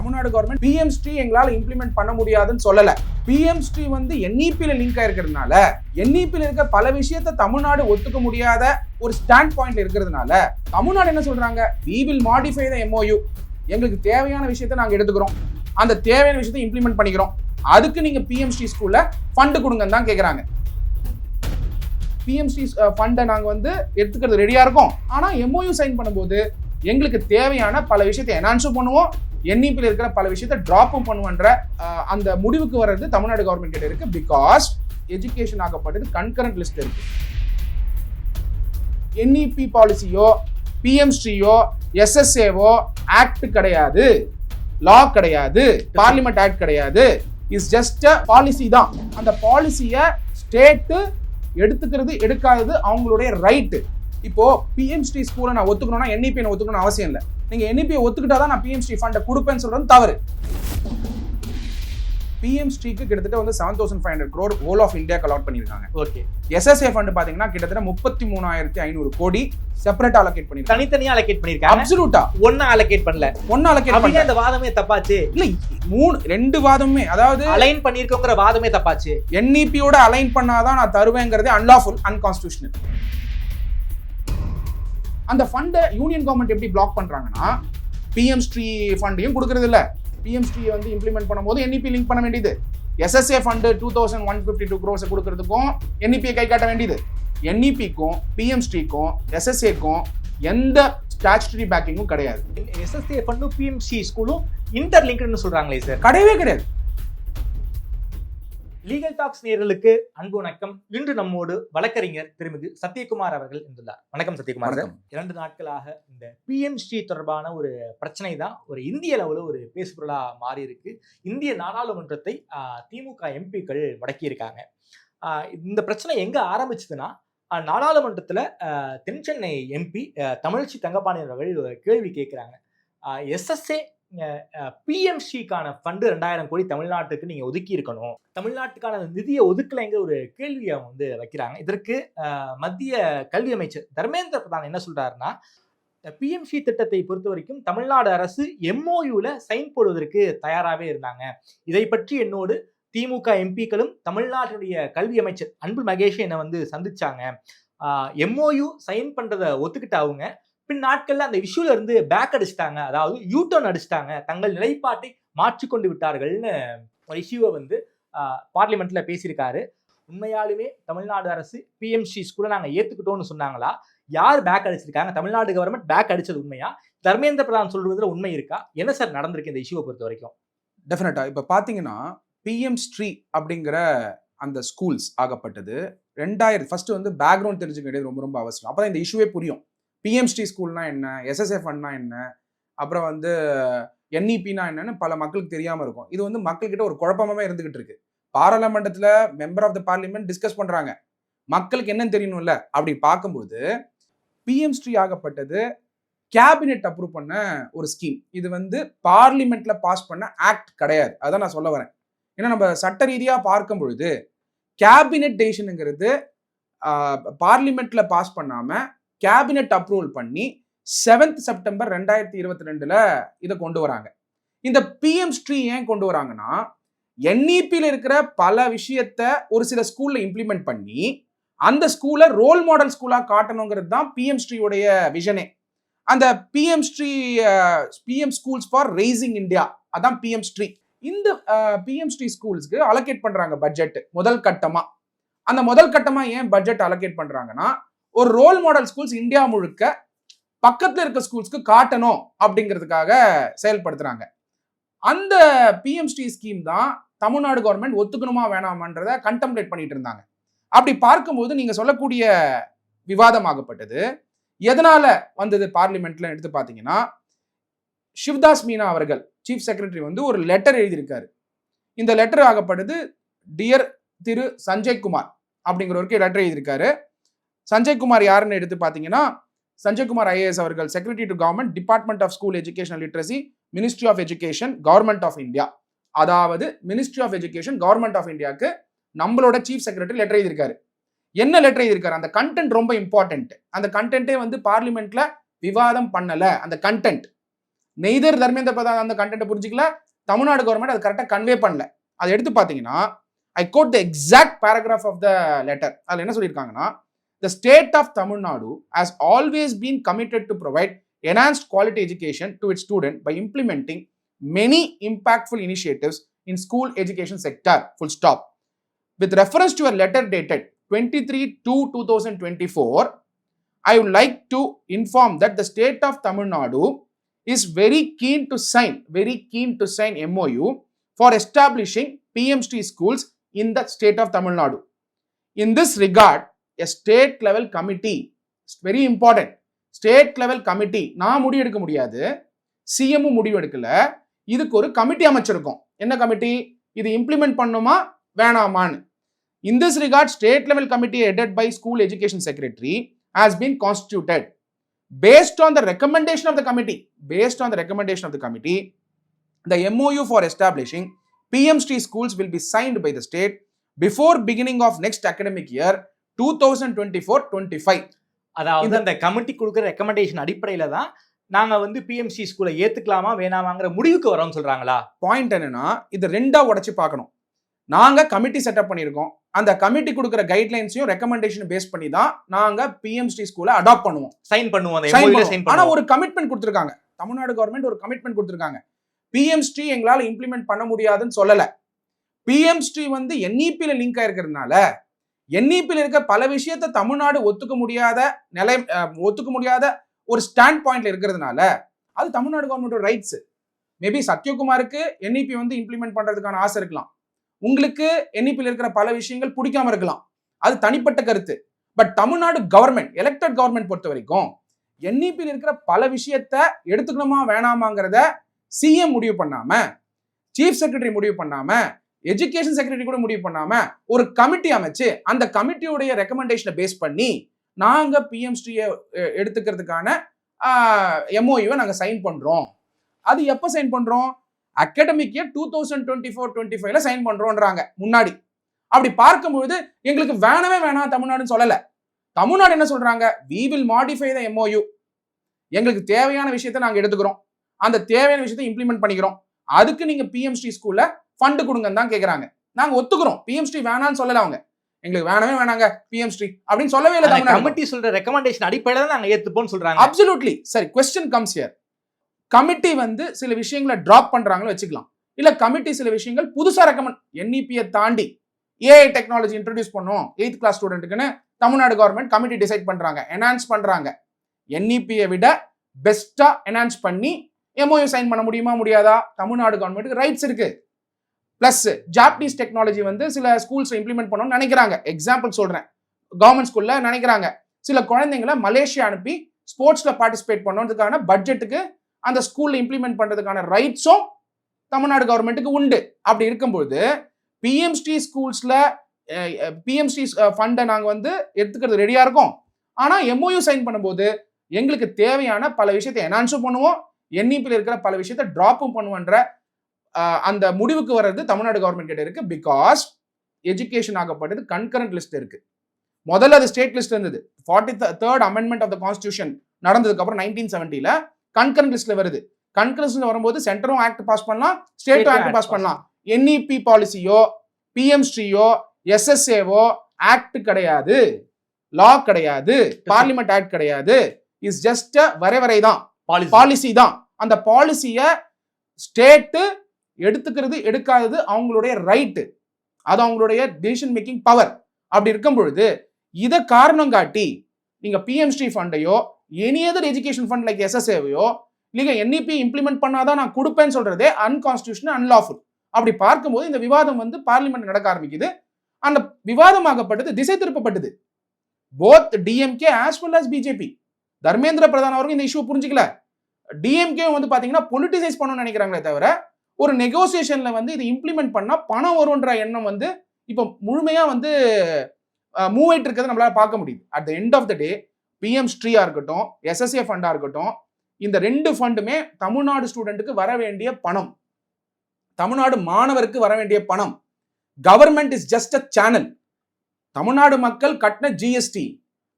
Tamil Nadu government PM Sri எங்களால் implement பண்ண முடியாதுன்னு சொல்லல. பிஎம் ஸ்ரீ வந்து என்இபில லிங்க் ஆயிருக்கிறதுனால என்இபில இருக்க பல விஷயத்தை தமிழ்நாடு ஒத்துக்க முடியாத ஒரு ஸ்டாண்ட் பாயிண்ட்ல இருக்கிறதுனால தமிழ்நாடு என்ன சொல்றாங்க, we will modify the MOU. எங்களுக்கு தேவையான விஷயத்தை நாங்க எடுத்துக்கிறோம், அந்த தேவையான விஷயத்தை இம்ப்ளிமெண்ட் பண்ணிக்கிறோம், அதுக்கு நீங்க பிஎம் ஸ்ரீ ஸ்கூல்ல ஃபண்ட் கொடுங்கன்னு தான் கேட்கறாங்க. பிஎம் ஸ்ரீ ஃபண்டை நாங்க வந்து எடுத்துக்கிறது ரெடியா இருக்கோம், ஆனா MOU சைன் பண்ணும்போது எங்களுக்கு தேவையான பல விஷயத்தை என்ஹான்ஸும் பண்ணுவோம், என்இபியில் இருக்கிற பல விஷயத்தை டிராப்பும் பண்ணுவோன்ற அந்த முடிவுக்கு வர்றது தமிழ்நாடு கவர்மெண்ட் கிட்ட இருக்கு. பிகாஸ் எஜுகேஷன் ஆகப்பட்டது கன்கரண்ட் லிஸ்ட் இருக்கு. என்இபி பாலிசியோ பிஎம் ஸ்ரீயோ எஸ்எஸ்ஏவோ ஆக்ட் கிடையாது, லா கிடையாது, பார்லிமெண்ட் ஆக்ட் கிடையாது. இஸ் ஜஸ்ட் பாலிசி தான். அந்த பாலிசியை ஸ்டேட் எடுத்துக்கிறது எடுக்காதது அவங்களுடைய ரைட்டு. இப்போ பிஎம் ஸ்ரீ ஸ்கூலை நான் ஒத்துக்கணும்னா என்இபி ஒத்துக்கணும் அவசியம் இல்லை. நீங்க என்இபியை ஒத்துக்கிட்டாதான் நான் பிஎம் ஸ்ரீ ஃபண்டை கொடுப்பேன்னு சொல்றது தவறு. பிஎம் ஸ்ரீக்கு கிட்டத்தட்ட வந்து 7,500 crore ஹோல் ஆஃப் இந்தியாக்கு அலாட் பண்ணிருக்காங்க. ஓகே. எஸ்எஸ்ஏ ஃபண்ட் பாத்தீங்கன்னா கிட்டத்தட்ட 33,500 கோடி செப்பரேட்டா அலோகேட் பண்ணிருக்காங்க. தனித்தனியா அலோகேட் பண்ணிருக்காங்க. அப்சல்யூட்டா ஒண்ணா அலோகேட் பண்ணல. ஒண்ணா அலோகேட் பண்ணல. இந்த வாதமே தப்பாச்சு. இல்ல, ரெண்டு வாதமே, அதாவது அலைன் பண்ணிருக்கோங்கற வாதமே தப்பாச்சு. என்இபியோட அலைன் பண்ணாதான் நான் தருவேங்கிறது அன்லாஃபுல், அன்கான்ஸ்டிடியூஷனல். அந்த ஃபண்டை யூனியன் கவர்மெண்ட் எப்படி பிளாக் பண்றாங்கன்னா, பிஎம் ஸ்ரீ ஃபண்டையும் கொடுக்கறது இல்ல. பிஎம் ஸ்ரீ வந்து இம்ப்ளிமெண்ட் பண்ணும்போது என்இபி லிங்க் பண்ண வேண்டியது. எஸ்எஸ்ஏ ஃபண்ட் 2,152 crores கொடுக்கறதுக்கும் என்இபியை கை காட்ட வேண்டியது. என்இபிக்கும் பிஎம் ஸ்ரீக்கும் எஸ்எஸ்ஏக்கும் எந்த ஸ்டாச்சுட்டரி பேக்கிங்கும் கிடையாது. எஸ்எஸ்ஏ ஃபண்டும் பிஎம் ஸ்ரீ ஸ்கூலும் இன்டர் லிங்க்டுன்னு சொல்றாங்களே சார், கிடையவே கிடையாது. லீகல் டாக்ஸ் நேயர்களுக்கு அன்பு வணக்கம். இன்று நம்மோடு வழக்கறிஞர் திருமிகு சத்யகுமார் அவர்கள் இருந்துள்ளார். வணக்கம் சத்யகுமார் சார். 2 நாட்களாக இந்த பிஎம் ஸ்ரீ தொடர்பான ஒரு பிரச்சனை தான் ஒரு இந்திய அளவில் ஒரு பேசுபொருளா மாறி இருக்கு. இந்திய நாடாளுமன்றத்தை திமுக எம்பிக்கள் முடக்கியிருக்காங்க. இந்த பிரச்சனை எங்க ஆரம்பிச்சதுன்னா, நாடாளுமன்றத்துல தென் சென்னை எம்பி தமிழ்ச்சி தங்கபாணி அவர்கள் கேள்வி கேட்கிறாங்க. எஸ்எஸ்ஏ பிஎம்சிக்கான ஃபண்டு 2000 கோடி தமிழ்நாட்டுக்கு நீங்க ஒதுக்கி இருக்கணும், தமிழ்நாட்டுக்கான நிதியை ஒதுக்கலைங்க ஒரு கேள்வியை வந்து வைக்கிறாங்க. இதற்கு மத்திய கல்வி அமைச்சர் தர்மேந்திர பிரதான் என்ன சொல்றாருன்னா, பிஎம்சி திட்டத்தை பொறுத்த வரைக்கும் தமிழ்நாடு அரசு MOUல சைன் போடுவதற்கு தயாராகவே இருந்தாங்க. இதை பற்றி என்னோடு திமுக எம்பிக்களும் தமிழ்நாட்டுடைய கல்வி அமைச்சர் அன்பில் மகேஷ் என்னை வந்து சந்திச்சாங்க. MOU சைன் பண்றதை ஒத்துக்கிட்ட அவங்க பின் நாட்கள்ல அந்த இஷ்யூல இருந்து பேக் அடிச்சிட்டாங்க, அதாவது யூட்டர்ன் அடிச்சிட்டாங்க, தங்கள் நிலைப்பாட்டை மாற்றிக்கொண்டு விட்டார்கள்னு ஒரு இஷ்யூவை வந்து பார்லிமெண்ட்ல பேசியிருக்காரு. உண்மையாலுமே தமிழ்நாடு அரசு பிஎம்சி ஸ்கூலை நாங்க ஏத்துக்கிட்டோம்னு சொன்னாங்களா? யார் பேக் அடிச்சிருக்காங்க? தமிழ்நாடு கவர்மெண்ட் பேக் அடிச்சது உண்மையா? தர்மேந்திர பிரதான் சொல்றதுல உண்மை இருக்கா? என்ன சார் நடந்திருக்கு இந்த இஷ்யூவை பொறுத்த வரைக்கும்? டெஃபினட்டா இப்ப பாத்தீங்கன்னா, பிஎம் ஸ்ரீ அப்படிங்கிற அந்த ஸ்கூல்ஸ் ஆகப்பட்டது 2000 ஃபர்ஸ்ட் வந்து பேக்ரவுண்ட் தெரிஞ்சுக்க வேண்டியது ரொம்ப ரொம்ப அவசியம். அப்பதான் இந்த இஷ்யூவே புரியும். பிஎம் ஸ்ரீ ஸ்கூல்னா என்ன, எஸ்எஸ்ஏ ஃபண்ட்னா என்ன, அப்புறம் வந்து என்இபினா என்னன்னு பல மக்களுக்கு தெரியாம இருக்கும். இது வந்து மக்கள்கிட்ட ஒரு குழப்பமாவே இருந்துகிட்டு இருக்கு. பாராளுமன்றத்துல member of the parliament discuss பண்றாங்க, மக்களுக்கு என்னன்னு தெரியணும்ல. அப்படி பார்க்கும்போது பிஎம் ஸ்ரீ ஆகப்பட்டது கேபினெட் அப்ரூவ் பண்ண ஒரு ஸ்கீம். இது வந்து பார்லிமெண்ட்ல பாஸ் பண்ண ஆக்ட் கிடையாது. அதான் நான் சொல்ல வரேன். ஏன்னா நம்ம சட்ட ரீதியா பார்க்கும் பொழுது கேபினெட் டெசிஷனுங்கிறது பார்லிமெண்ட்ல பாஸ் பண்ணாம கேபினெட் அப்ரூவல் பண்ணி 7th September 2022 இதை கொண்டு வராங்க. இந்த பிஎம் ஸ்ரீ ஏன் கொண்டு வராங்கன்னா, என்இபியில் இருக்கிற பல விஷயத்த ஒரு சில ஸ்கூல்ல இம்ப்ளிமெண்ட் பண்ணி அந்த ஸ்கூலை ரோல் மாடல் ஸ்கூலா காட்டணுங்கிறது தான் பிஎம் ஸ்ரீயோடைய விஷனே. அந்த PM Shri PM schools for rising India, அதான் பிஎம் ஸ்ரீ. இந்த பிஎம் ஸ்ரீ ஸ்கூல்ஸ்க்கு அலோகேட் பண்றாங்க பட்ஜெட் முதல் கட்டமா. அந்த முதல் கட்டமா ஏன் பட்ஜெட் அலோகேட் பண்றாங்கன்னா, ஒரு ரோல் மாடல் ஸ்கூல்ஸ் இந்தியா முழுக்க பக்கத்துல இருக்க ஸ்கூல்ஸ்க்கு காட்டணும் அப்படிங்கிறதுக்காக செயல்படுத்துறாங்க. அந்த பிஎம் ஸ்ரீ ஸ்கீம் தான் தமிழ்நாடு கவர்மெண்ட் ஒத்துக்கணுமா வேணாமன்றத கண்டெம்ப்ளேட் பண்ணிட்டு இருந்தாங்க. அப்படி பார்க்கும்போது நீங்க சொல்லக்கூடிய விவாதமாகப்பட்டது எதனால வந்தது பார்லிமெண்ட்ல எடுத்து பார்த்தீங்கன்னா, சிவ்தாஸ் மீனா அவர்கள் சீஃப் செக்ரட்டரி வந்து ஒரு லெட்டர் எழுதியிருக்காரு. இந்த லெட்டர் ஆகப்பட்டது டியர் திரு சஞ்சய் குமார் அப்படிங்கிறவருக்கு லெட்டர் எழுதியிருக்காரு. சஞ்சய் குமார் யாருன்னு எடுத்து பார்த்தீங்கன்னா, சஞ்சய் குமார் ஐஏஎஸ் அவர்கள் secretary to government, department of school education literacy, ministry of education, government of India. அதாவது ministry of education, government of இந்தியாவுக்கு நம்மளோட சீஃப் செக்ரட்டரி லெட்டர் எழுதியிருக்காரு. என்ன லெட்டர் எழுதியிருக்காரு? அந்த கண்டென்ட் ரொம்ப இம்பார்ட்டன்ட். அந்த கண்டென்ட்டே வந்து பார்லிமெண்ட்ல விவாதம் பண்ணல. அந்த கண்டென்ட் நெய்தர் தர்மேந்திர பிரதான் அந்த கண்டென்ட்டை புரிஞ்சிக்கல, தமிழ்நாடு கவர்மெண்ட் அது கரெக்டாக கன்வே பண்ணல. அதை எடுத்து பார்த்தீங்கன்னா, I quote the exact paragraph of the letter. அதில் என்ன சொல்லியிருக்காங்கன்னா, the state of Tamil Nadu has always been committed to provide enhanced quality education to its students by implementing many impactful initiatives in school education sector, full stop. With reference to a letter dated 23/2/2024, I would like to inform that the state of Tamil Nadu is very keen to sign MOU for establishing PMST schools in the state of Tamil Nadu. In this regard, a state level committee, very important, state level committee, நான் முடிவு எடுக்க முடியாது, CM முடிவு எடுக்கல, இதுக்கு ஒரு committee அமைச்சிருக்கோம். என்ன committee? இது இம்ப்ளிமெண்ட் பண்ணுமா வேணாமான்னு. In this regard, state level committee headed by school education secretary has been constituted. Based on the recommendation of the committee, the MOU for establishing PMST schools will be signed by the state before beginning of next academic year 2024-25. அதாவது அந்த committee கொடுக்குற recommendation அடிப்படையில தான் நாங்க வந்து BMC ஸ்கூலை ஏத்துக்கலாமா வேணாமாங்கிற முடிவுக்கு வரோம்னு சொல்றாங்களா? பாயிண்ட் என்னன்னா, இது ரெண்டா உடைச்சு பார்க்கணும். நாங்க கமிட்டி செட்டப் பண்ணியிருக்கோம். அந்த கமிட்டி கொடுக்குற கைட்லைன்ஸையும் ரெக்கமெண்டேஷன் பேஸ் பண்ணி தான் நாங்க பிஎம்சி ஸ்கூலை அடாப்ட் பண்ணுவோம், சைன் பண்ணுவோம். ஆனா ஒரு கமிட்மெண்ட் கொடுத்துருக்காங்க, தமிழ்நாடு கவர்மெண்ட் ஒரு கமிட்மெண்ட் கொடுத்துருக்காங்க. பிஎம்ஸ்டி எங்களால இம்ப்ளிமெண்ட் பண்ண முடியாதுன்னு சொல்லல. பிஎம்ஸ்டி வந்து என்இபில லிங்க் ஆயிருக்கிறதுனால என்இபில இருக்க பல விஷயத்தை தமிழ்நாடு ஒத்துக்க முடியாத ஒரு ஸ்டாண்ட் பாயிண்ட்ல இருக்கிறதுனால அது தமிழ்நாடு கவர்மெண்டோட ரைட்ஸ். மேபி சத்யகுமாருக்கு என்இபி வந்து இம்ப்ளிமெண்ட் பண்றதுக்கான ஆசை இருக்கலாம், உங்களுக்கு என்இபில இருக்கிற பல விஷயங்கள் பிடிக்காம இருக்கலாம், அது தனிப்பட்ட கருத்து. But Tamil Nadu government, elected government பொறுத்த வரைக்கும் என்இபில இருக்கிற பல விஷயத்த எடுத்துக்கணுமா வேணாமாங்கிறத சிஎம் முடிவு பண்ணாம, சீஃப் செக்ரட்டரி முடிவு பண்ணாம, எஜுகேஷன் செக்ரட்டரி கூட முடிவு பண்ணாம ஒரு கமிட்டி அமைச்சு அந்த கமிட்டியோடைய ரெக்கமெண்டேஷனை பேஸ் பண்ணி நாங்க பிஎம்ஸ்டியை எடுத்துக்கிறதுக்கான எம்ஓயூவை நாங்க சைன் பண்றோம். அது எப்ப சைன் பண்றோம்? அகாடமிக் இயர் 2024-25 சைன் பண்றோம்ன்றாங்க முன்னாடி. அப்படி பார்க்கும்போது எங்களுக்கு வேணவே வேணாம் தமிழ்நாடுன்னு சொல்லல. தமிழ்நாடு என்ன சொல்றாங்க? we will modify the MOU. எங்களுக்கு தேவையான விஷயத்தை நாங்க எடுத்துக்கிறோம், அந்த தேவையான விஷயத்தை இம்ப்ளிமெண்ட் பண்ணிக்கிறோம், அதுக்கு நீங்க பிஎம்ஸ்டி ஸ்கூல்ல ஃபண்ட் கொடுங்கன்னு தான் கேக்குறாங்க. நாங்க ஒத்துக்கிறோம், பிஎம்ஸ்டி வேணான்னு சொல்லல. அவங்க எங்களுக்கு வேணவே வேணாங்க பிஎம்ஸ்டி அப்படின்னு சொல்லவே இல்லை. கமிட்டி சொல்ற ரெக்கமெண்டேஷன் அடிப்படையில தான் நாங்க ஏத்துப்போம்னு சொல்றாங்க. அப்சல்யூட்லி சரி. Question comes here. கமிட்டி வந்து சில விஷயங்களை டிராப் பண்றாங்களோ வச்சுக்கலாம், இல்ல கமிட்டி சில விஷயங்கள் புதுசா ரெக்கமெண்ட், என்இபியை தாண்டி ஏஐ டெக்னாலஜி இன்ட்ரோடியூஸ் பண்ணும் 8th கிளாஸ் ஸ்டூடெண்ட்டுக்குன்னு தமிழ்நாடு கவர்மெண்ட் கமிட்டி டிசைட் பண்றாங்க, என்ஹான்ஸ் பண்றாங்க. என்இபியை விட பெஸ்டா என்ஹான்ஸ் பண்ணி எம்ஓயூ சைன் பண்ண முடியுமா முடியாதா? தமிழ்நாடு கவர்மெண்ட்டுக்கு ரைட்ஸ் இருக்கு. பிளஸ் ஜாப்பனீஸ் டெக்னாலஜி வந்து சில ஸ்கூல்ஸ் இம்ப்ளிமெண்ட் பண்ணணும்னு நினைக்கிறாங்க. எக்ஸாம்பிள் சொல்றேன், கவர்மெண்ட் ஸ்கூல்ல நினைக்கிறாங்க சில குழந்தைங்களை மலேசியா அனுப்பி ஸ்போர்ட்ஸ்ல பார்ட்டிசிபேட் பண்ணதுக்கான பட்ஜெட்டுக்கு அந்த ஸ்கூல்ல இம்ப்ளிமெண்ட் பண்றதுக்கான ரைட்ஸும் தமிழ்நாடு கவர்மெண்ட்டுக்கு உண்டு. அப்படி இருக்கும்போது பிஎம்ஸ்டி ஸ்கூல்ஸ்ல பிஎம்ஸ்டி ஃபண்டை நாங்க வந்து எடுத்துக்கிறது ரெடியா இருக்கோம். ஆனா எம்ஓயூ சைன் பண்ணும்போது எங்களுக்கு தேவையான பல விஷயத்தை என்ஹான்ஸும் பண்ணுவோம், என்இபியில் இருக்கிற பல விஷயத்தை டிராப்பும் பண்ணுவோன்ற அந்த முடிவுக்கு வர்றது தமிழ்நாடு கவர்மெண்ட் கிட்ட இருக்கு. பிகாஸ் எஜுகேஷன் ஆகப்பட்டது கன்கரண்ட் லிஸ்ட் இருக்கு. முதல்ல அது ஸ்டேட் லிஸ்ட் இருந்தது. 43rd amendment of the constitution நடந்ததுக்கு அப்புறம் 1970ல கன்கரண்ட் லிஸ்ட்ல வருது. கன்கரண்ட் லிஸ்ட்ல வரும்போது சென்டரும் ஆக்ட் பாஸ் பண்ணலாம், ஸ்டேட்டும் ஆக்ட் பாஸ் பண்ணலாம். என்இபி பாலிசியோ பிஎம்ஸ்டியோ எஸ்எஸ்ஏவோ ஆக்ட் கிடையாது, லா கிடையாது, பார்லிமெண்ட் ஆக்ட் கிடையாது. இஸ் ஜஸ்ட் வரைவரை தான், பாலிசி தான். அந்த பாலிசியை ஸ்டேட்டு எடுத்துக்கிறது எடுக்காதது அவங்களுடைய ரைட்டு, அது அவங்களுடைய டிசிஷன் மேக்கிங் பவர். அப்படி இருக்கும் பொழுது இதை காரணம் காட்டி நீங்க பிஎம்ஸ்டி ஃபண்டையோ any other education fund like எஸ்எஸ்ஏவையோ நீங்க என்இபி இம்ப்ளிமெண்ட் பண்ணாதான் நான் கொடுப்பேன்னு சொல்றதே அன்கான்ஸ்டிடியூஷனல், அன்லாஃபுல். அப்படி பார்க்கும்போது இந்த விவாதம் வந்து பார்லிமெண்ட் நடக்க ஆரம்பிக்குது. அந்த விவாதமாகப்பட்டது திசை திருப்பப்பட்டது. Both DMK as well as BJP. Dharmendra Pradhan அவர்கள் இந்த இஷ்யூ புரிஞ்சுக்கல. டிஎம்கே வந்து பாத்தீங்கன்னா பொலிட்டிசைஸ் பண்ணணும்னு நினைக்கிறாங்களே தவிர ஒரு நெகோசியேஷன்ல வந்து இது இம்ப்ளிமெண்ட் பண்ணா பணம் வரும்ன்ற எண்ணம் வந்து இப்போ முழுமையா வந்து மூவ் ஆயிட்டு இருக்கிறத நம்மளால பார்க்க முடியுது. At the end of the day பிஎம்ஸ்டியா இருக்கட்டும், எஸ்எஸ்ஏ ஃபண்டா இருக்கட்டும், இந்த ரெண்டு ஃபண்டுமே தமிழ்நாடு ஸ்டூடெண்ட்டுக்கு வர வேண்டிய பணம், தமிழ்நாடு மாணவருக்கு வர வேண்டிய பணம். Government is just a channel. Tamil Nadu மக்கள் கட்டின ஜிஎஸ்டி,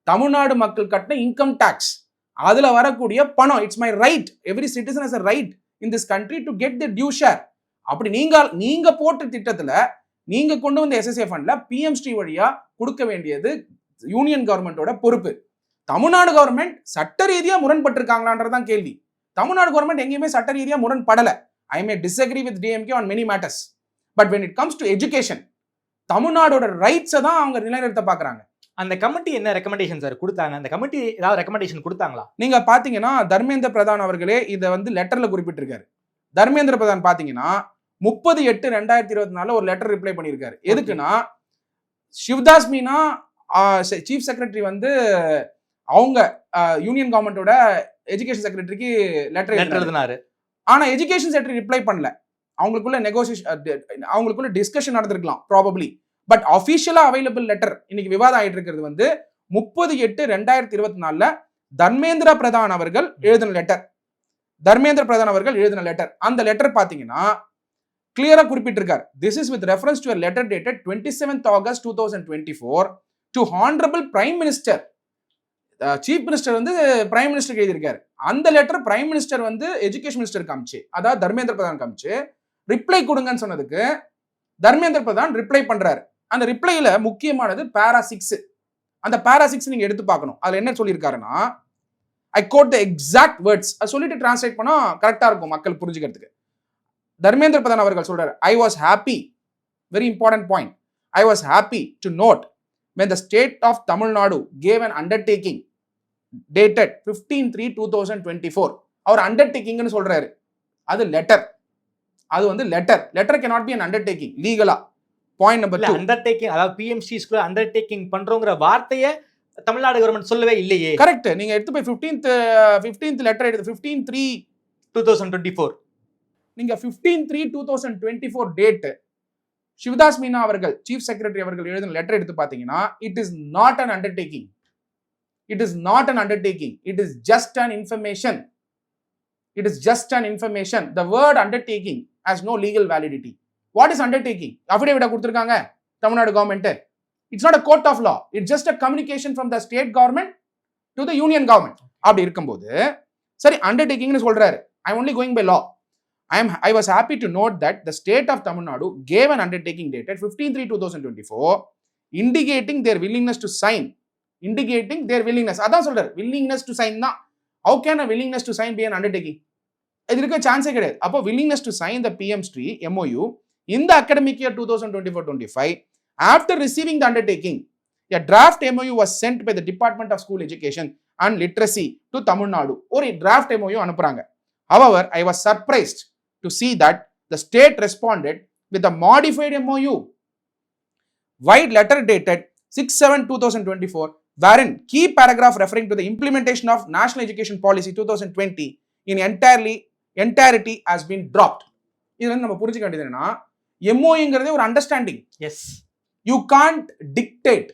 தமிழ்நாடு மக்கள் கட்டின இன்கம் டாக்ஸ், அதுல வரக்கூடிய பணம், it's my right, every citizen has a right in this country to get the due share. அப்படி நீங்க போட்ட திட்டத்துல நீங்க கொண்டு வந்த எஸ்எஸ்ஏ ஃபண்ட்ல பிஎம்ஸ்ரீ வழியா கொடுக்க வேண்டியது யூனியன் கவர்மெண்டோட பொறுப்பு. தமிழ்நாடு கவர்மெண்ட் சட்ட ரீதியா முரண்பட்டிருக்காங்களான்றதான் கேள்வி. தமிழ்நாடு கவர்மெண்ட் எங்கேயுமே சட்ட ரீதியா முரண்படல. I may disagree with DMK on many matters, but when it comes to education, தமிழ்நாடோட ரைட்ஸை தான் அவங்க நிலைநிறுத்த பாக்குறாங்க. அந்த கமிட்டி என்ன ரெக்கமெண்டேஷன் சார் கொடுத்தாங்க? அந்த கமிட்டி ஏதாவது ரெக்கமெண்டேஷன் கொடுத்தாங்களா? நீங்க பாத்தீங்கன்னா தர்மேந்திர பிரதான் அவர்களே இதை லெட்டர்ல குறிப்பிட்டிருக்காரு. தர்மேந்திர பிரதான் பாத்தீங்கன்னா 30/8/2024 ஒரு லெட்டர் ரிப்ளை பண்ணியிருக்காரு. எதுக்குன்னா சிவ்தாஸ் மீனா சீஃப் செக்ரட்டரி அவங்க யூனியன் கவர்மெண்டோட எஜுகேஷன் செக்ரட்டரிக்கு லெட்டர் எழுதினாரு. ஆனா எஜுகேஷன் செக்ரட்டரி ரிப்ளை பண்ணல. அவங்களுக்குள்ள நெகோசியேஷன், அவங்களுக்குள்ள டிஸ்கஷன் நடந்திருக்கலாம் ப்ராபப்ளி. பட் அபிஷியலா அவைலபிள் லெட்டர் இன்னைக்கு விவாதம் ஆயிட்டு இருக்கிறது 30/8/2024 தர்மேந்திர பிரதான் அவர்கள் எழுதின லெட்டர். தர்மேந்திர பிரதான் அவர்கள் எழுதின லெட்டர். அந்த லெட்டர் பாத்தீங்கன்னா கிளியரா குறிப்பிட்டிருக்கார். This is with reference to a letter dated 27th August 2024 to Honorable Prime Minister. Chief minister prime minister எழுதியிருக்காரு. அந்த letter prime minister education minister காமிச்சு, அதாவது தர்மேந்திர பிரதான் காமிச்சு ரிப்ளை கொடுங்கன்னு சொன்னதுக்கு தர்மேந்திர பிரதான் ரிப்ளை பண்றாரு. அந்த ரிப்ளைல முக்கியமானது பேரா 6. அந்த பேரா 6 நீங்க எடுத்து பார்க்கணும். அதுல என்ன சொல்லியிருக்காருன்னா, ஐ கோட் த எக்ஸாக்ட் வேர்ட்ஸ், அது சொல்லிட்டு டிரான்ஸ்லேட் பண்ணா கரெக்டா இருக்கும் மக்கள் புரிஞ்சுக்கிறதுக்கு. தர்மேந்திர பிரதான் அவர்கள் சொல்றாரு, I was happy, very important point, I was happy to note when the state of Tamil Nadu gave an undertaking dated 15/3/2024. அவர் அண்டர்டேக்கிங்னு சொல்றாரு. அது லெட்டர். அது letter cannot be an undertaking லீகலா. பாயிண்ட் நம்பர் 2, அண்டர்டேக்கிங், அதாவது பிஎம்சி ஸ்கூல் அண்டர்டேக்கிங் பண்றோங்கிற வார்த்தையை தமிழ்நாடு கவர்மெண்ட் சொல்லவே இல்லையே. கரெக்ட். நீங்க எடுத்து போய் 15th லெட்டர் எடுத்து 15/3/2024 நீங்க 15/3/2024 டேட் சிவதாஸ் மீனா அவர்கள் சீஃப் செக்ரட்டரி அவர்கள் எழுதின லெட்டர் எடுத்து பாத்தீங்கன்னா, it is not an undertaking. It is not an undertaking. It is just an information. It is just an information. The word undertaking has no legal validity. What is undertaking? அஃபிடேவிட்டா கொடுத்திருக்காங்க Tamil Nadu government. It's not a court of law. It's just a communication from the state government to the union government. அப்படி இருக்கும்போது சரி அண்டர்டேக்கிங்னு சொல்றாரு. I only going by law. I was happy to note that the state of Tamil Nadu gave an undertaking dated 15/3/2024 indicating their willingness to sign. Indicating their willingness. அதான் சொல்றாரு, willingness to sign தான். How can a willingness to sign be an undertaking? இது இருக்க சான்ஸே கிடையாது. அப்போ willingness to sign the PMStree MOU in the academic year 2024-25 after receiving the undertaking, a draft MOU was sent by the Department of School Education and Literacy to Tamil Nadu. ஒரு draft MOU அனுப்புறாங்க. However, I was surprised to see that the state responded with a modified MOU, wide letter dated 6/7/2024, wherein key paragraph referring to the implementation of National Education Policy 2020 in entirety has been dropped. இதுல நம்ம புரிஞ்சுக்க வேண்டியது என்னன்னா, MOUங்கிறதே ஒரு understanding. Yes, you can't dictate.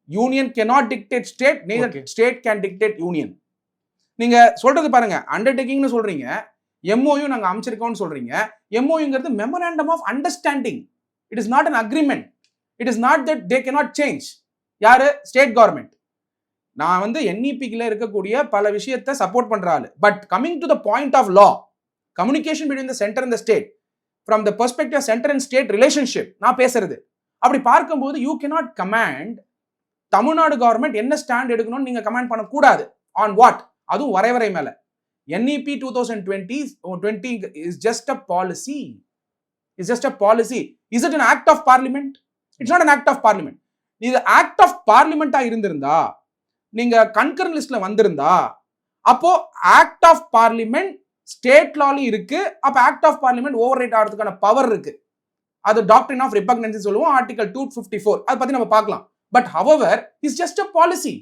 Union cannot dictate state, neither state can dictate union. நீங்க சொல்றது பாருங்க, அண்டர்டேக்கிங்னு சொல்றீங்க, MOU நாங்க அமைச்சிருக்கோம்னு சொல்றீங்க. MOUங்கிறது memorandum of understanding. It is not an agreement. It is not that they cannot change. யாரு? State government. நான் NEP-க்குள்ள இருக்கக்கூடிய பல விஷயத்தை சப்போர்ட் பண்ற ஆளு. But coming to the point of law, communication between the centre and the state, from the perspective centre and state relationship நான் பேசுறது. அப்படி பார்க்கும்போது you cannot command Tamil Nadu government என்ன ஸ்டாண்ட் எடுக்கணும்னு நீங்க கமாண்ட் பண்ணக்கூடாது. On what? அதுவும் வரைவரை மேல. NEP 2020 is just a policy. It's just a policy. Is it an act of parliament? It's not an act of parliament. இது ஆக்ட் ஆஃப் பார்லிமெண்டா இருந்திருந்தா, நீங்க கன்கரண்ட் லிஸ்ட்ல வந்திருந்தா, அப்போ ஆக்ட் ஆஃப் பார்லிமெண்ட் ஸ்டேட் லாலயும் இருக்கு. அப்ப act of parliament override ஆகிறதுக்கான பவர் இருக்கு. அது டாக்ட்ரின் ஆஃப் ரிபக்னன்சி சொல்லுவோம், ஆர்டிகல் 254. அதை பத்தி நம்ம பார்க்கலாம். But however, it's just a policy.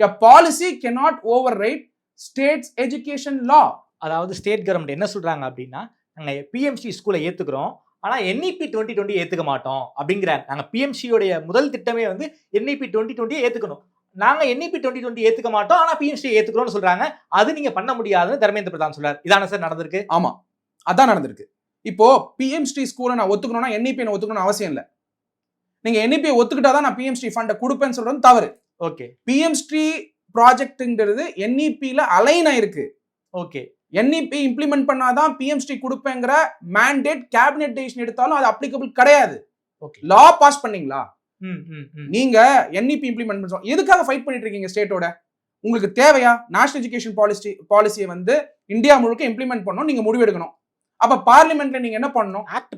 A policy cannot override states education law. அதாவது ஸ்டேட் கவர்மெண்ட் என்ன சொல்றாங்க அப்படின்னா, நாங்க பிஎம்சி ஸ்கூலை ஏத்துக்கிறோம், ஆனா NEP 2020 ஏத்துக்க மாட்டோம் அப்படிங்கிறாங்க. நாங்க பிஎம்சியோடைய முதல் திட்டமே NEP 2020 ஏத்துக்கணும். நாங்க NEP 2020 ஏத்துக்க மாட்டோம், ஆனா பிஎம்சி ஏத்துக்கிறோம்னு சொல்றாங்க. அது நீங்க பண்ண முடியாதுன்னு தர்மேந்திர பிரதான் சொல்றாரு. இதான சார் நடந்திருக்கு? ஆமா, அதான் நடந்திருக்கு. இப்போ பிஎம்சி ஸ்கூலை நான் ஒத்துக்கணும்னா NEP ஒத்துக்கணும்னு அவசியம் இல்லை. நீங்க NEP ஒத்துக்கிட்டாதான் நான் பிஎம்சி ஃபண்டை கொடுப்பேன்னு சொல்றது தவறு. ஓகே, பிஎம்சி ப்ராஜெக்ட்ங்கிறது என்இபில அலைன் ஆயிருக்கு. ஓகே, என்இபி இம்ப்ளிமெண்ட் பண்ணாதான் பிஎம்ஸ்டி கொடுப்பேங்கிற மேண்டேட் கேபினெட் டெசிஷன் எடுத்தாலும் அது அப்ளிகபிள் கிடையாது. ஓகே. லா பாஸ் பண்ணீங்களா? ம், ம், ம். நீங்க என்இபி இம்ப்ளிமெண்ட் பண்ணுறோம், எதுக்காக ஃபைட் பண்ணிட்டு இருக்கீங்க ஸ்டேட்டோட? உங்களுக்கு தேவையா? நேஷனல் எஜுகேஷன் பாலிசியை வந்து இந்தியா முழுக்க இம்ப்ளிமெண்ட் பண்ணணும், நீங்க முடிவு எடுக்கணும். அப்ப பார்லிமெண்ட்ல நீங்க என்ன பண்ணணும்? ஆக்ட்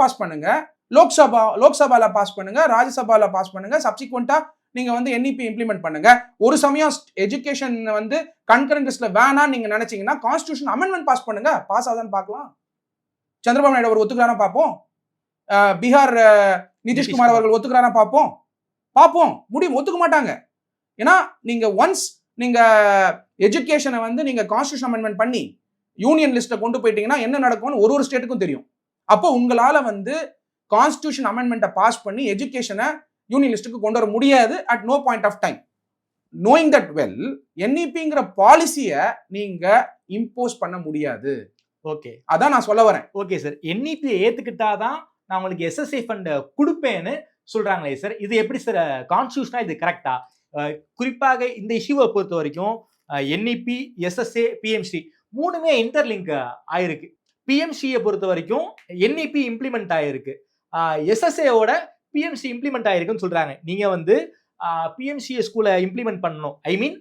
பாஸ் பண்ணுங்க. லோக்சபால பாஸ் பண்ணுங்க, ராஜ்யசபால பாஸ் பண்ணுங்க. சப்சிக்வெண்டா நீங்க வந்து என்இபி இம்ப்ளிமெண்ட் பண்ணுங்க. ஒரு சமயம் எஜுகேஷன் வந்து கன்கரண்ட் லிஸ்ட்ல வேணாம் நீங்க நினைச்சீங்கன்னா கான்ஸ்டிடியூஷன் அமெண்ட்மெண்ட் பாஸ் பண்ணுங்க. பாஸ் ஆகுதான்னு பார்க்கலாம். சந்திரபாபு நாயுடு அவர் ஒத்துக்கிறாரா பார்ப்போம். பீகார் நிதிஷ்குமார் அவர்கள் ஒத்துக்கிறாரா பார்ப்போம். முடியும், ஒத்துக்க மாட்டாங்க. ஏன்னா நீங்க ஒன்ஸ் நீங்க எஜுகேஷனை வந்து நீங்க கான்ஸ்டிடியூஷன் அமெண்ட்மெண்ட் பண்ணி யூனியன் லிஸ்ட்ல கொண்டு போயிட்டீங்கன்னா என்ன நடக்கும்னு ஒரு ஸ்டேட்டுக்கும் தெரியும். அப்போ உங்களால வந்து கான்ஸ்டிடியூஷன் அமெண்ட்மெண்ட்டை பாஸ் பண்ணி எஜுகேஷனை யூனியன் லிஸ்ட்டுக்கு கொண்டு வர முடியாது at no point of time. Knowing that well, என்இபிங்கிற பாலிசியை நீங்க இம்போஸ் பண்ண முடியாது. ஓகே, அதான் நான் சொல்ல வரேன். ஓகே சார், என்இபி ஏத்துக்கிட்டாதான் நான் உங்களுக்கு எஸ்எஸ்ஏ ஃபண்ட் கொடுப்பேன்னு சொல்றாங்களே சார், இது எப்படி சார் கான்ஸ்டிடியூஷனா இது கரெக்டா? குறிப்பாக இந்த இஷ்யூவை பொறுத்த வரைக்கும் என்இபி, எஸ்எஸ்ஏ, பிஎம்சி மூணுமே இன்டர்லிங்க் ஆயிருக்கு. பிஎம்சியை பொறுத்த வரைக்கும் என்இபி இம்ப்ளிமெண்ட் ஆயிருக்கு, எஸ்எஸ்ஏவோட பிஎம்சி இம்ப்ளிமெண்ட் ஆயிருக்குன்னு சொல்றாங்க. நீங்க வந்து பிஎம்சிஏ ஸ்கூலை இம்ப்ளிமெண்ட் பண்ணணும், ஐ மீன்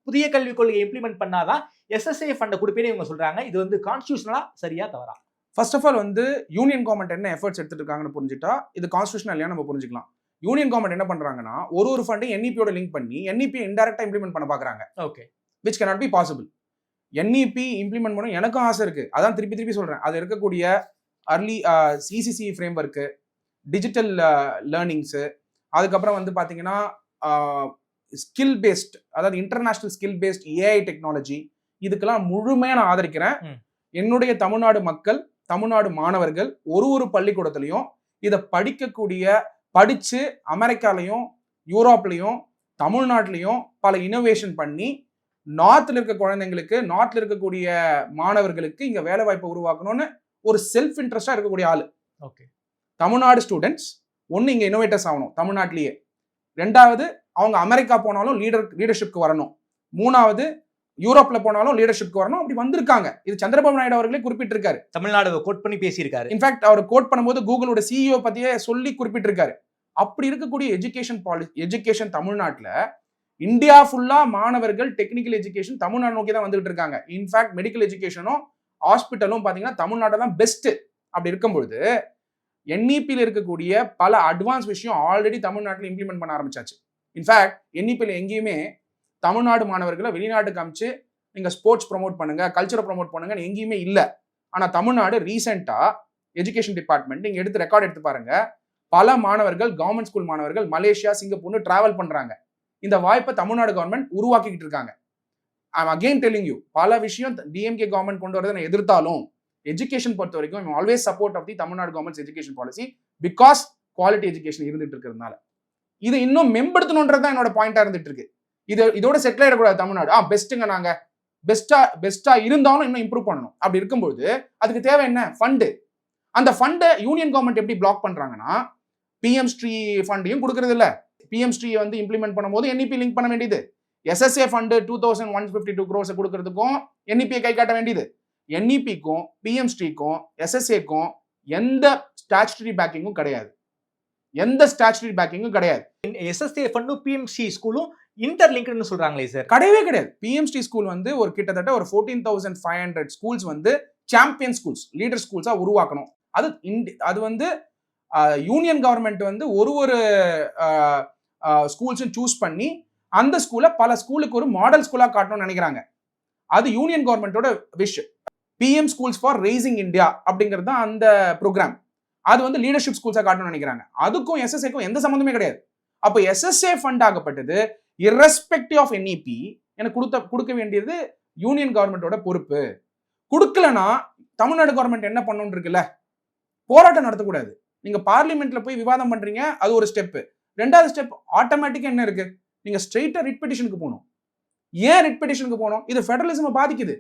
புதிய கல்விக் கொள்கையை இம்ப்ளிமெண்ட் பண்ணாதான் எஸ்எஸ்ஏ ஃபண்டை கொடுப்பேன்னு இவங்க சொல்றாங்க. இது வந்து கான்ஸ்டிடியூஷனலா சரியா தவறா? ஃபர்ஸ்ட் ஆஃப் ஆல் வந்து யூனியன் கவர்மெண்ட் என்ன எஃபர்ட்ஸ் எடுத்துட்டு இருக்காங்கன்னு புரிஞ்சுட்டா இது கான்ஸ்டிடியூஷனல் இல்லையா நம்ம புரிஞ்சுக்கலாம். யூனியன் கவர்மெண்ட் என்ன பண்றாங்கன்னா ஒரு ஃபண்டையும் என்இபியோட லிங்க் பண்ணி என்இபி இன்டைரக்டா இம்ப்ளிமெண்ட் பண்ண பாக்குறாங்க. Okay, which cannot be possible. NEP implement பண்ண எனக்கும் ஆசை இருக்கு, அதான் திருப்பி சொல்றேன். அது இருக்கக்கூடிய அர்லி சிசிசி ஃப்ரேம் ஒர்க்கு, டிஜிட்டல் லேர்னிங்ஸு, அதுக்கப்புறம் வந்து பார்த்தீங்கன்னா ஸ்கில் பேஸ்ட், அதாவது international skill paste AI technology, இதுக்கெல்லாம் முழுமையாக நான் ஆதரிக்கிறேன். என்னுடைய தமிழ்நாடு மக்கள், தமிழ்நாடு மாணவர்கள் ஒரு பள்ளிக்கூடத்துலையும் இதை படிச்சு அமெரிக்காலையும் யூரோப்லையும் தமிழ்நாட்டிலையும் பல இனோவேஷன் பண்ணி நார்த்தில் இருக்க குழந்தைங்களுக்கு, நார்த்தில் இருக்கக்கூடிய மாணவர்களுக்கு இங்கே வேலை வாய்ப்பை உருவாக்கணும்னு ஒரு செல்ஃப் இன்ட்ரெஸ்டாக இருக்கக்கூடிய ஆள். ஓகே, தமிழ்நாடு ஸ்டூடெண்ட்ஸ் ஒன்று இங்கே இனோவேட்டர்ஸ் ஆகணும் தமிழ்நாட்டிலேயே. ரெண்டாவது, அவங்க அமெரிக்கா போனாலும் லீடர்ஷிப்க்கு வரணும். மூணாவது, யூரோப்ல போனாலும் லீடர்ஷிப்க்கு வரணும். அப்படி வந்திருக்காங்க. இது சந்திரபாபு நாயுடு அவர்களே குறிப்பிட்டிருக்காரு. தமிழ்நாடு கோட் பண்ணி பேசியிருக்காரு. இன்ஃபேக்ட் அவர் கோட் பண்ணும்போது கூகுளோட சிஇஓ பத்தியே சொல்லி குறிப்பிட்டிருக்காரு. அப்படி இருக்கக்கூடிய எஜுகேஷன் தமிழ்நாட்டில் இந்தியா ஃபுல்லா மாணவர்கள் டெக்னிக்கல் எஜுகேஷன் தமிழ்நாடு நோக்கி தான் வந்துகிட்டு இருக்காங்க. இன்ஃபேக்ட் மெடிக்கல் எஜுகேஷனும் ஹாஸ்பிட்டலும் பார்த்தீங்கன்னா தமிழ்நாடு தான் பெஸ்ட். அப்படி இருக்கும்பொழுது என்இபியில் இருக்கக்கூடிய பல அட்வான்ஸ் விஷயம் ஆல்ரெடி தமிழ்நாட்டில் இம்ப்ளிமெண்ட் பண்ண ஆரம்பிச்சாச்சு. இன்ஃபேக்ட் என்இபியில் எங்கேயுமே தமிழ்நாடு மாணவர்களை வெளிநாட்டுக்கு அமிச்சு நீங்கள் ஸ்போர்ட்ஸ் ப்ரொமோட் பண்ணுங்க, கல்ச்சரை ப்ரொமோட் பண்ணுங்கன்னு எங்கேயுமே இல்லை. ஆனால் தமிழ்நாடு ரீசெண்டாக எஜுகேஷன் டிபார்ட்மெண்ட் நீங்கள் ரெக்கார்ட் எடுத்து பாருங்க, பல மாணவர்கள், கவர்மெண்ட் ஸ்கூல் மாணவர்கள் மலேசியா, சிங்கப்பூர்னு டிராவல் பண்றாங்க. இந்த வாய்ப்பை தமிழ்நாடு கவர்மெண்ட் உருவாக்கிட்டு இருக்காங்க. ஐம் அகெயின் டெல்லிங் யூ, பல விஷயம் டிஎம்கே கவர்மெண்ட் கொண்டு வரதை நான் எதிர்த்தாலும் எஜுகேஷன் பொறுத்த வரைக்கும் always support of the Tamil Nadu government education policy, because quality education இருந்துட்டு இருக்கிறதுனால. இது இன்னும் மேம்படுத்தணுன்றது தான் என்னோட பாயிண்டா இருந்துட்டு இருக்கு. இதோட செட்டில் ஆயிடக்கூடாது தமிழ்நாடு. பெஸ்ட்டுங்க, நாங்க பெஸ்டா இருந்தாலும் இன்னும் இம்ப்ரூவ் பண்ணணும். அப்படி இருக்கும்போது அதுக்கு தேவை என்ன? ஃபண்டு. அந்த ஃபண்டை யூனியன் கவர்மெண்ட் எப்படி பிளாக் பண்றாங்கன்னா, பிஎம் ஸ்ரீ ஃபண்டையும் கொடுக்கறது இல்லை. பிஎம் ஸ்ரீ வந்து இம்ப்ளிமெண்ட் பண்ணும்போது என்இபி லிங்க் பண்ண வேண்டியது. எஸ்எஸ்ஏ ஃபண்டு 2152 crores கொடுக்கறதுக்கும் என்இபியை கை காட்ட வேண்டியது. என்இபிக்கும் பிஎம் ஸ்ரீக்கும் எஸ்எஸ்ஏக்கும் எந்த ஸ்டாச்சுட்டரி பேக்கிங்கும் கிடையாது. எஸ்எஸ்ஏ ஃபண்டும் பிஎம்சி ஸ்கூலும் இன்டர்லிங்க்னு சொல்றாங்களே சார்? கிடையவே கிடையாது. பிஎம்சி ஸ்கூல் வந்து ஒரு கிட்டத்தட்ட ஒரு 14,500 ஸ்கூல்ஸ் வந்து சாம்பியன் ஸ்கூல்ஸ், லீடர் ஸ்கூல்ஸா உருவாக்கணும். அது வந்து யூனியன் கவர்மெண்ட் வந்து ஒரு ஸ்கூல்ஸும் சூஸ் பண்ணி அந்த ஸ்கூலை பல ஸ்கூலுக்கு ஒரு மாடல் ஸ்கூலா காட்டணும்னு நினைக்கிறாங்க. அது யூனியன் கவர்மெண்டோட விஷ். PM schools for rising India அப்படிங்கிறது தான் அந்த ப்ரோக்ராம். அது வந்து லீடர்ஷிப் ஸ்கூல்ஸா காட்டணும்னு நினைக்கிறாங்க. அதுக்கும் எஸ்எஸ்ஏக்கும் எந்த சம்பந்தமே கிடையாது. அப்போ எஸ்எஸ்ஏ ஃபண்ட் ஆகப்பட்டது irrespective ஆஃப் என்இபி எனக்கு கொடுக்க வேண்டியது யூனியன் கவர்மெண்டோட பொறுப்பு. கொடுக்கலனா தமிழ்நாடு கவர்மெண்ட் என்ன பண்ணணும் இருக்குல்ல, போராட்டம் நடத்தக்கூடாது. நீங்க பார்லிமெண்ட்ல போய் விவாதம் பண்றீங்க, அது ஒரு ஸ்டெப். ரெண்டாவது ஸ்டெப் ஆட்டோமேட்டிக்கா என்ன இருக்கு, நீங்க ஸ்ட்ரெயிட்டா ரிட் பெட்டிஷனுக்கு போகணும். ஏன் ரிட் பெட்டிஷனுக்கு போகணும்? இது ஃபெடரலிசம் பாதிக்குது.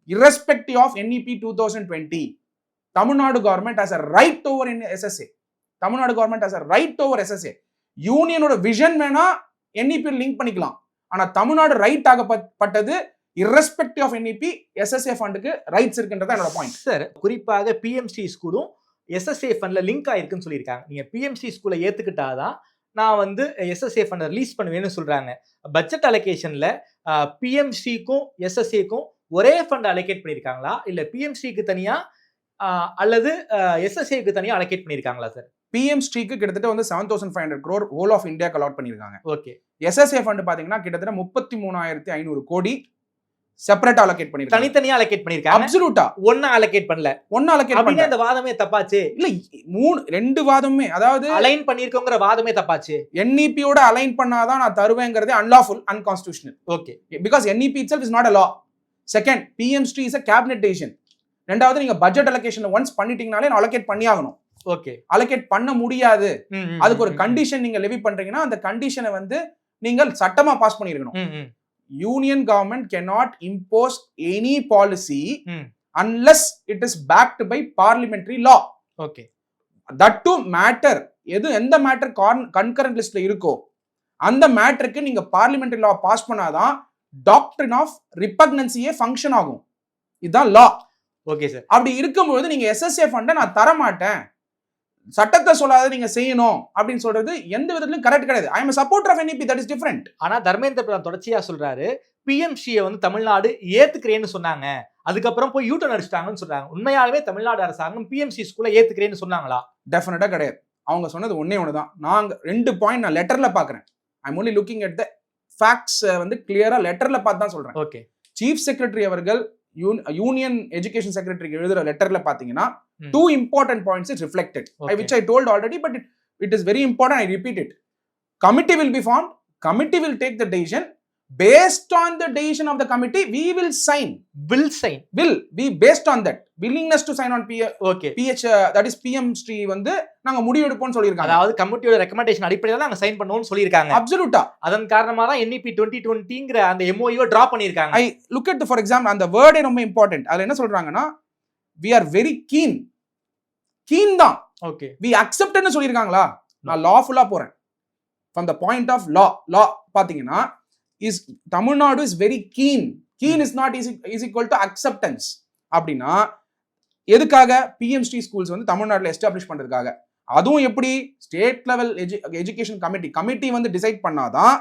irrespective of NEP 2020 Tamil Nadu government has a right over SSA. Tamil Nadu government has a right over SSA. யூனியனோட விஷன் வேணா என்இபி லிங்க் பண்ணிக்கலாம். ஆனா தமிழ்நாடு ரைட் ஆகப்பட்டது irrespective of NEP SSA ஃபண்டுக்கு ரைட்ஸ் இருக்குன்றத என்னோட பாயிண்ட். சார், குறிப்பாக பிஎம்சி ஸ்கூலும் எஸ்எஸ்ஏ ஃபண்ட்ல லிங்க் ஆயிருக்குன்னு சொல்லியிருக்காங்க. நீங்க பிஎம்சி ஸ்கூலை ஏத்துக்கிட்டாதான் நான் வந்து எஸ்எஸ்ஏ ஃபண்டை ரிலீஸ் பண்ணுவேன்னு சொல்றாங்க. பட்ஜெட் அலோகேஷன்ல பிஎம்சிக்கும் எஸ்எஸ்ஏக்கும் ஒரே ஃபண்ட் அலோகேட் பண்ணியிருக்காங்களா, இல்ல பிஎம்சிக்கு தனியா அல்லது எஸ்எஸ்ஏக்கு தனியா அலோகேட் பண்ணியிருக்காங்களா சார்? பிஎம்ஸ்டிக்கு கிட்டத்தட்ட வந்து 7,500 crore ஹோல் ஆஃப் இந்தியாக்கு அலாட் பண்ணியிருக்காங்க. ஓகே. எஸ்எஸ்ஏ ஃபண்ட் பாத்தீங்கன்னா கிட்டத்தட்ட 33,500 கோடி செப்பரேட்டா அலோகேட் பண்ணிருக்காங்க. தனித்தனியா அலோகேட் பண்ணிருக்காங்க. அப்சல்யூட்டா ஒண்ணா அலோகேட் பண்ணல. ஒண்ணா அலோகேட் பண்ணல. இந்த வாதமே தப்பாச்சு. இல்ல ரெண்டு வாதமே, அதாவது அலைன் பண்ணிருக்கோங்கற வாதமே தப்பாச்சு. NEP யோட அலைன் பண்ணாதான் நான் தருவேங்கிறது unlawful, unconstitutional. Okay. Because NEP itself is not a law. Second, PMST is a cabinet decision. ரெண்டாவது நீங்க பட்ஜெட் அலோகேஷன்ல ஒன்ஸ் பண்ணிட்டீங்கனாலே நான் அலோகேட் பண்ணி ஆகணும். ஓகே. அலோகேட் பண்ண முடியாது, அதுக்கு ஒரு கண்டிஷன் நீங்க லெவி பண்றீங்கன்னா அந்த கண்டிஷனை வந்து நீங்க சட்டமா பாஸ் பண்ணிருக்கணும். Union government cannot impose any policy unless it is backed by parliamentary law. Okay. That to matter, எந்த மேட்டர் கன்கரண்ட் லிஸ்ட்ல இருக்கோ அந்த மேட்டருக்கு நீங்க பார்லிமெண்டரி லா பாஸ் பண்ணாதான் டாக்ட்ரின் ஆஃப் ரிபக்னன்சியே ஃபங்க்ஷன் ஆகும். இதுதான் லா. Okay sir. அப்படி இருக்கும்போது நீங்க SSA ஃபண்டை நான் தர மாட்டேன், சட்டத்தை சொல்லாத நீங்க செய்யணும் அப்படின்னு சொல்றது எந்த விதத்திலும் கரெக்ட் கிடையாது. ஐ அம் a supporter of NEP, that is different. ஆனா தர்மேந்திர பிரதான் தொடர்ச்சியா சொல்றாரு பிஎம்சியை வந்து தமிழ்நாடு ஏத்துக்கிறேன்னு சொன்னாங்க, அதுக்கப்புறம் போய் யூட்டர்ன் அடிச்சிட்டாங்கன்னு சொல்றாங்க. உண்மையாகவே தமிழ்நாடு அரசாங்கம் பிஎம்சி ஸ்கூலை ஏத்துக்கிறேன்னு சொன்னாங்களா? டெஃபினட்டா கிடையாது. அவங்க சொன்னது ஒன்னே ஒண்ணுதான். நாங்க 2 பாயிண்ட் நான் லெட்டர்ல பாக்குறேன். ஐ அம் only looking at the facts வந்து கிளியரா லெட்டர்ல பார்த்து தான் சொல்றேன். ஓகே. சீஃப் செக்ரட்டரி அவர்கள் யூனியன் எஜுகேஷன் செக்ரட்டரிக்கு எழுதுற லெட்டர்ல பாத்தீங்கன்னா 2 important points is reflected, which I told already, but it is very important. I repeat it. Committee will be formed. Committee will take the decision. Based on the decision of the committee, we will sign. Will be based on that. Willingness to sign on PH, that is PMST வந்து நாங்க முடிவு எடுப்போம்னு சொல்லிருக்காங்க. அதாவது கமிட்டியோட recommendation அடிப்படையில நாங்க sign பண்ணுவோம்னு சொல்லிருக்காங்க. அப்சல்யூட்டா. அதன் காரணமா தான் NEP 2020ங்கற அந்த MOU டிராப் பண்ணிருக்காங்க. I look at the, for example, அந்த வேர்டே ரொம்ப இம்பார்ட்டன்ட். அதுல என்ன சொல்றாங்கன்னா we are very keen தான். ஓகே. we accept ன்னு சொல்லிருக்காங்களா? நான் லாஃபுல்லா போறேன். from the point of law பாத்தீங்கன்னா is Tamil Nadu is very keen is not is equal to acceptance. அப்படின்னா எதுக்காக PMST ஸ்கூல்ஸ் வந்து தமிழ்நாட்டில் எஸ்டாப்ளிஷ் பண்றதுக்காக. அதுவும் எப்படி ஸ்டேட் லெவல் எஜுகேஷன் கமிட்டி வந்து டிசைட் பண்ணாதான்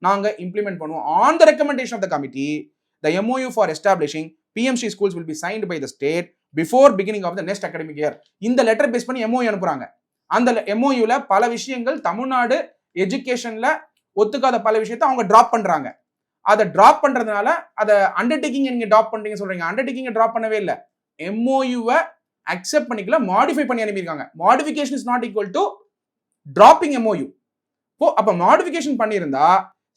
நாங்க இம்ப்ளிமெண்ட் பண்ணுவோம். On the recommendation of the committee the MOU for establishing PMST schools will be signed by the state before beginning of the next academic year. இந்த letter base பண்ணி MOU அனுப்புறாங்க. அந்த MOUல பல விஷயங்கள் தமிழ்நாடு எஜுகேஷன்ல ஒத்துக்காத பல விஷயத்தை அவங்க டிராப் பண்றாங்க. அதை டிராப் பண்றதுனால அதை அண்டர்டேக்கிங் நீங்க டிராப் பண்றீங்க சொல்றீங்க. அண்டர்டேக்கிங் டிராப் பண்ணவே இல்லை, MOUவை அக்செப்ட் பண்ணிக்கல, மாடிஃபை பண்ணி அனுப்பியிருக்காங்க. Modification is not equal to dropping MOU. அப்ப மாடிஃபிகேஷன் பண்ணியிருந்தா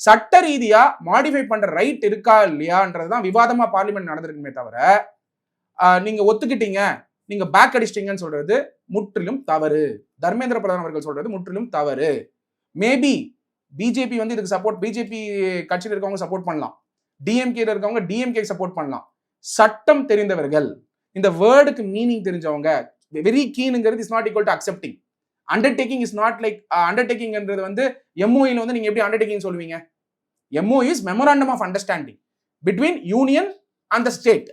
சட்ட ரீதியா மாடிஃபை பண்ற ரைட் இருக்கா இல்லையான்றதுதான் விவாதமா பார்லிமெண்ட் நடந்திருக்குமே தவிர நீங்க ஒத்துக்கிட்டீங்க நீங்க பேக் அடிச்சிட்டீங்கன்னு சொல்றது முற்றிலும் தவறு. தர்மேந்திர பிரதான் அவர்கள் சொல்றது முற்றிலும் தவறு. மேபி பிஜேபி வந்து இதுக்கு சப்போர்ட், பிஜேபி கட்சியில் இருக்கவங்க சப்போர்ட் பண்ணலாம், DMK இருக்கவங்க DMK சப்போர்ட் பண்ணலாம். சட்டம் தெரிந்தவர்கள், இந்த வேர்டுக்கு மீனிங் தெரிஞ்சவங்க, வெரி கீனுங்கிறது is not equal to accepting. Undertaking is not like அண்டர்டேக்கிங்ன்றது வந்து MOUல வந்து நீங்க எப்படி அண்டர்டேக்கிங் சொல்லுவீங்க? MOU is memorandum of understanding between union and the state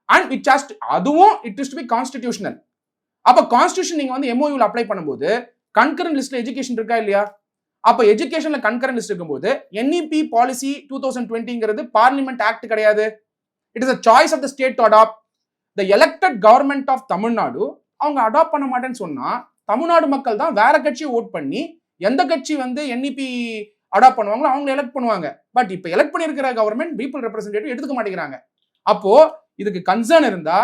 and it just அதுவும் it is to be constitutional. அப்ப கான்ஸ்டிடியூஷன் நீங்க வந்து MOUல அப்ளை பண்ணும்போது கன்கரண்ட் லிஸ்ட்ல எஜுகேஷன் இருக்கா இல்லையா? அப்ப எஜுகேஷன்ல கன்கரண்ட் லிஸ்ட் இருக்கும்போது NEP பாலிசி 2020ங்கிறது பார்லிமெண்ட் ஆக்ட் கிடையாது. It is a choice of the state to adopt. The elected government of Tamil Nadu அவங்க அடாப்ட் பண்ண மாட்டேன்னு சொன்னா தமிழ்நாடு மக்கள் தான் வேற கட்சியை ஓட் பண்ணி எந்த கட்சி வந்து NEP அடாப்ட் பண்ணுவாங்களோ அவங்களை எலெக்ட் பண்ணுவாங்க. பட் இப்ப எலெக்ட் பண்ணிருக்கிற கவர்மெண்ட் பீப்புள் ரெப்ரசன்டேட்டிவ் எடுத்துக்க மாட்டேங்கிறாங்க. அப்போ இதுக்கு கன்சர்ன் இருந்தா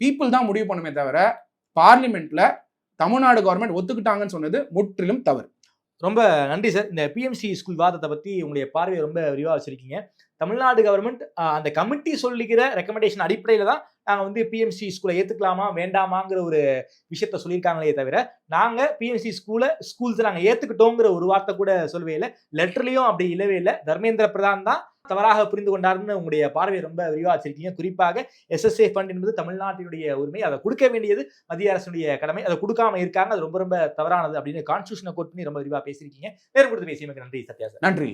பீப்புள் தான் முடிவு பண்ணுமே தவிர பார்லிமெண்ட்ல தமிழ்நாடு கவர்மெண்ட் ஒத்துக்கிட்டாங்கன்னு சொன்னது முற்றிலும் தவறு. ரொம்ப நன்றி சார். இந்த பிஎம்சி ஸ்கூல் வாதத்தை பத்தி உங்களுடைய பார்வையை ரொம்ப விரிவாக வச்சிருக்கீங்க. தமிழ்நாடு கவர்மெண்ட் அந்த கமிட்டி சொல்லிக்கிற ரெக்கமெண்டேஷன் அடிப்படையில தான் நாங்க வந்து பிஎம்சி ஸ்கூலை ஏத்துக்கலாமா வேண்டாமாங்கிற ஒரு விஷயத்த சொல்லியிருக்காங்களே தவிர நாங்க பிஎம்சி ஸ்கூல்ஸ் நாங்க ஏத்துக்கிட்டோங்கிற ஒரு வார்த்தை கூட சொல்லவே இல்லை. லெட்டர்லயும் அப்படி இல்லவே இல்லை. தர்மேந்திர பிரதான் தான் தவறாக புரிந்து கொண்டாருன்னு உங்களுடைய பார்வையை ரொம்ப விரிவாக வச்சிருக்கீங்க. குறிப்பாக SSA ஃபண்ட் என்பது தமிழ்நாட்டினுடைய உரிமை, அதை கொடுக்க வேண்டியது மத்திய அரசுடைய கடமை, அதை கொடுக்காம இருக்காங்க, அது ரொம்ப ரொம்ப தவறானது அப்படின்னு கான்ஸ்டியூஷனை கோட் பண்ணி ரொம்ப விரிவாக பேசியிருக்கீங்க. நேரம் கொடுத்து பேசியமைக்கு நன்றி சத்யா சார். நன்றி.